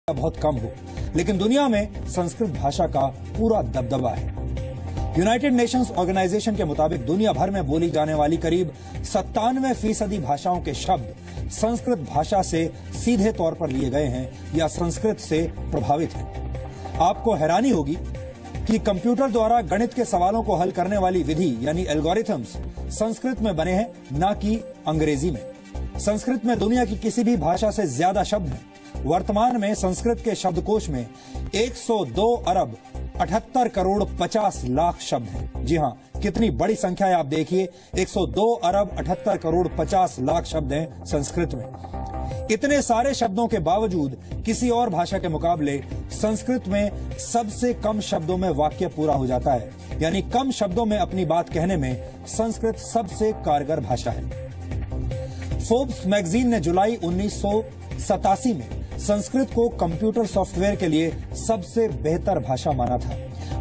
बहुत कम हो, लेकिन दुनिया में संस्कृत भाषा का पूरा दबदबा है। यूनाइटेड नेशंस ऑर्गेनाइजेशन के मुताबिक दुनिया भर में बोली जाने वाली करीब 97% भाषाओं के शब्द संस्कृत भाषा से सीधे तौर पर लिए गए हैं या संस्कृत से प्रभावित हैं। आपको हैरानी होगी कि कंप्यूटर द्वारा गणित के सवालों को हल करने वाली विधि यानी एल्गोरिथम्स संस्कृत में बने हैं, न कि अंग्रेजी में। संस्कृत में दुनिया की किसी भी भाषा से ज्यादा शब्द हैं। वर्तमान में संस्कृत के शब्दकोश में 102 अरब 78 करोड़ 50 लाख शब्द हैं। जी हाँ, कितनी बड़ी संख्या है आप देखिए, 102 अरब 78 करोड़ 50 लाख शब्द हैं संस्कृत में। इतने सारे शब्दों के बावजूद किसी और भाषा के मुकाबले संस्कृत में सबसे कम शब्दों में वाक्य पूरा हो जाता है, यानी कम शब्दों में अपनी बात कहने में संस्कृत सबसे कारगर भाषा है। फोर्ब्स मैगजीन ने जुलाई 1987 में संस्कृत को कंप्यूटर सॉफ्टवेयर के लिए सबसे बेहतर भाषा माना था।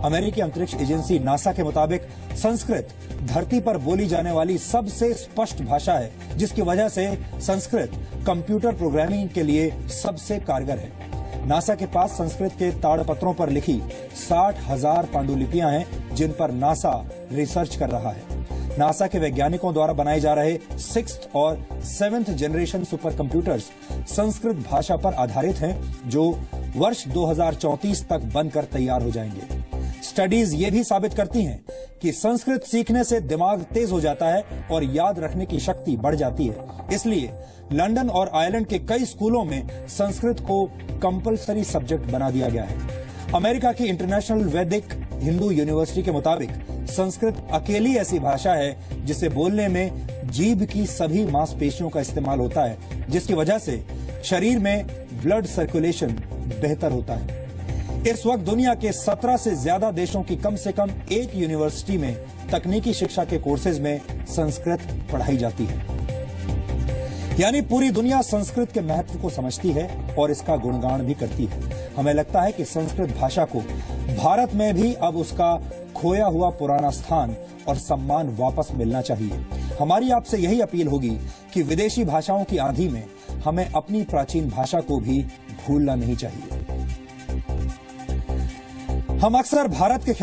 अमेरिकी अंतरिक्ष एजेंसी नासा के मुताबिक संस्कृत धरती पर बोली जाने वाली सबसे स्पष्ट भाषा है, जिसकी वजह से संस्कृत कंप्यूटर प्रोग्रामिंग के लिए सबसे कारगर है। नासा के पास संस्कृत के ताड़पत्रों पर लिखी 60,000 पांडुलिपियां हैं, जिन पर नासा रिसर्च कर रहा है। नासा के वैज्ञानिकों द्वारा बनाए जा रहे 6th और 7th generation super computers Sanskrit भाषा पर आधारित हैं, जो वर्ष 2034 तक बनकर तैयार हो जाएंगे। स्टडीज ये भी साबित करती हैं कि संस्कृत सीखने से दिमाग तेज हो जाता है और याद रखने की शक्ति बढ़ जाती है। इसलिए लंदन और आयरलैंड के कई स्कूलों में संस्कृत को कंपल्सरी सब्जेक्ट बना दिया गया है। अमेरिका की इंटरनेशनल वैदिक हिंदू यूनिवर्सिटी के मुताबिक संस्कृत अकेली ऐसी भाषा है जिसे बोलने में जीभ की सभी मांसपेशियों का इस्तेमाल होता है, जिसकी वजह से शरीर में ब्लड सर्कुलेशन बेहतर होता है। इस वक्त दुनिया के 17 से ज्यादा देशों की कम से कम एक यूनिवर्सिटी में तकनीकी शिक्षा के कोर्सेज में संस्कृत पढ़ाई जाती है। यानी पूरी दुनिया संस्कृत के महत्व को समझती है और इसका गुणगान भी करती है। हमें लगता है कि संस्कृत भाषा को भारत में भी अब उसका खोया हुआ पुराना स्थान और सम्मान वापस मिलना चाहिए। हमारी आपसे यही अपील होगी कि विदेशी भाषाओं की आंधी में हमें अपनी प्राचीन भाषा को भी भूलना नहीं चाहिए। हम अक्सर भारत के